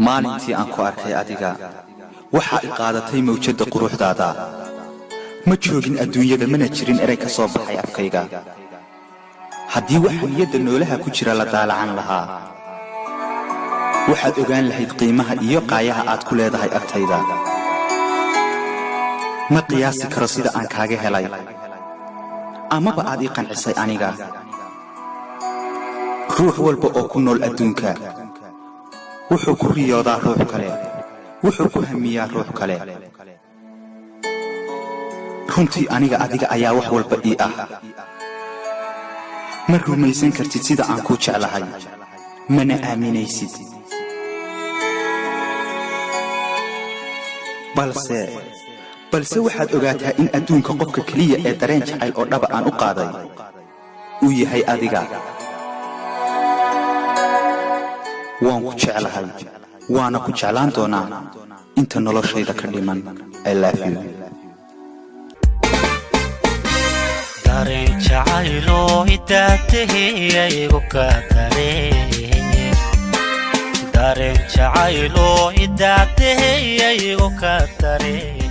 maalintii aan ku arkay adiga waxa ay qaadatay mawjada quruxdaada ma joogin adduunyada mana jirin eray ka soo baxay afkayga haddii waxa niyada noolaha ku jira la daalacan lahaa waxaad ogaan lahayd qiimaha iyo qaayaha aad ku leedahay agtayda ma qiyaasi karo sida aan kaaga helay amaba aad ii qancisay aniga ruux walba oo ku nool adduunka wuxuu ku riyoodaa ruux kale wuxuu ku hamiyaa ruux kale runtii aniga adiga ayaa wax walba ii ah ma rumaysan kartid sida aan ku jeclahay mana aaminaysid balse waxaad ogaataa in adduunka qofka keliya ee dareen jacayl oo dhaba aan u qaaday uu yahay adiga waan ku jeclahay waana ku jeclaan doonaa inta noloshayda ka dhiman I love you dareen jacaylo hidaatahee igu ka dareen dareen jacaylo hidaatahee igu ka dareen